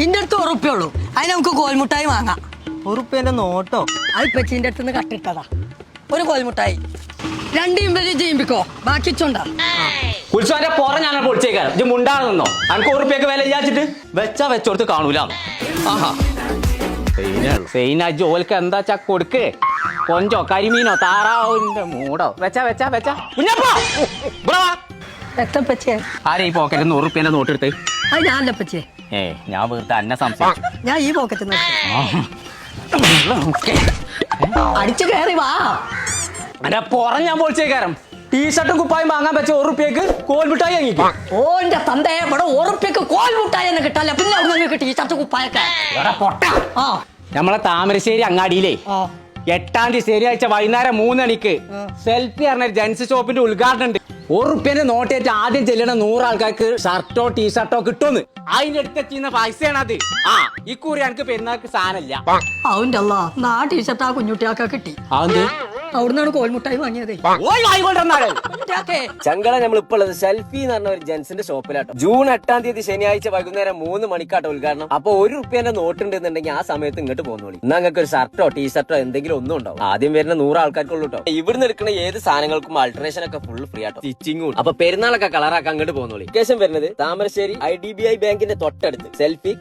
ഇന്റെ അടുത്ത് ഉറപ്പുള്ളൂ. അതിന് നമുക്ക് കോൽമുട്ടായി വാങ്ങാം. ഉറുപ്പ്യന്റെ നോട്ടോ? അത് പെച്ചിന്റെ അടുത്ത് നിന്ന് കട്ടിട്ടതാ. ഒരു കോൽമുട്ടായി 2 ഇമ്പലി ചെയ്യുമ്പിക്കോ, ബാക്കി ചൊണ്ട. ഉത്സവന്റെ പുറം ഞാൻ പൊളിച്ചേക്കാരം. ഇത് മുണ്ടാണ് നിന്നോ? എനിക്ക് ഉറുപ്പ്യൊക്കെ വില വിചാരിച്ചിട്ട് വെച്ചാ വെച്ചോടത്ത് കാണൂല. ആഹാ ജോലിക്ക് എന്താ ചാ കൊടുക്കേ? കൊഞ്ചോ കരിമീനോ താറാവിന്റെ മൂടോ വെച്ചാ എത്തപ്പച്ചേ ആരെ ഈ പോക്കറ്റ് 100 ഉറുപ്പ്യന്റെ നോട്ട് എടുത്ത്? അത് ഞാനല്ല പച്ചേ. ഞാൻ വെറുതെ അന്നെ സംസാരിച്ചു. ഞാൻ ഈ പോക്കറ്റ് അടിച്ചു കയറി വാ. എന്റെ പുറം ഞാൻ പൊളിച്ചേക്കാരം. ടീഷർട്ടും കുപ്പായും വാങ്ങാൻ വെച്ച 1 ഉറുപ്പ്യക്ക് കോൽമിഠായി വാങ്ങിക്കും. ഓന്റെ തന്തയെ ഇവിടെ 1 ഉറുപ്പ്യക്ക് കോൽമുട്ടായി എന്ന് കിട്ടാല്ല. പിന്നെ അവിടെ ടീഷർട്ട് കുപ്പായൊക്കെ നമ്മളെ താമരശ്ശേരി അങ്ങാടിയിലേ 8-ാം തീയതി ശനിയാഴ്ച വൈകുന്നേരം 3 മണിക്ക് സെൽഫി പറഞ്ഞ ജെൻസ് ഷോപ്പിന്റെ ഉദ്ഘാടനം ഉണ്ട്. 1 ഉറുപ്പ്യന്റെ നോട്ടേറ്റ് ആദ്യം ചെല്ലണ 100 ആൾക്കാർക്ക് ഷർട്ടോ ടീഷർട്ടോ കിട്ടുമെന്ന്. അതിന്റെ അടുത്തെത്തിയുന്ന പൈസയാണ് അത്. ഇക്കുറി എനിക്ക് പെരുന്നാൾക്ക് സാധനമില്ല. അവന്റെ അല്ല ആ ടീഷർട്ട് ആ കുഞ്ഞുട്ടിയാക്ക കിട്ടി. അവിടുന്നാണ് കോൽമുട്ടായി വാങ്ങിയതേ. ചങ്കള നമ്മളിപ്പോ ഉള്ളത് സെൽഫി എന്ന് പറഞ്ഞ ഒരു ജെൻസിന്റെ ഷോപ്പിലാട്ടോ. ജൂൺ 8-ാം തീയതി ശനിയാഴ്ച വൈകുന്നേരം 3 മണിക്കാട്ടോ ഉദ്ഘാടനം. അപ്പൊ 1 ഉറുപ്പ്യന്റെ നോട്ട് ഉണ്ടെന്നുണ്ടെങ്കിൽ ആ സമയത്ത് ഇങ്ങോട്ട് പോന്നോളി. എന്നാ നിങ്ങൾക്ക് ഒരു ഷർട്ടോ ടീഷർട്ടോ എന്തെങ്കിലും ഒന്നും ഉണ്ടാവും. ആദ്യം വരുന്ന 100 ആൾക്കാർക്കുള്ളൂ കേട്ടോ. ഇവിടുന്ന് എടുക്കുന്ന ഏത് സാധനങ്ങൾക്കും ആൾട്രേഷൻ ഒക്കെ ഫുൾ ഫ്രീ ആട്ടോ. സ്റ്റിച്ചിങ്ങും. അപ്പൊ പെരുന്നാളൊക്കെ കളറാക്കാൻ അങ്ങോട്ട് പോന്നോളി. ലൊക്കേഷൻ വരുന്നത് താമരശ്ശേരി IDBI ബാങ്കിന്റെ തൊട്ടടുത്ത് സെൽഫി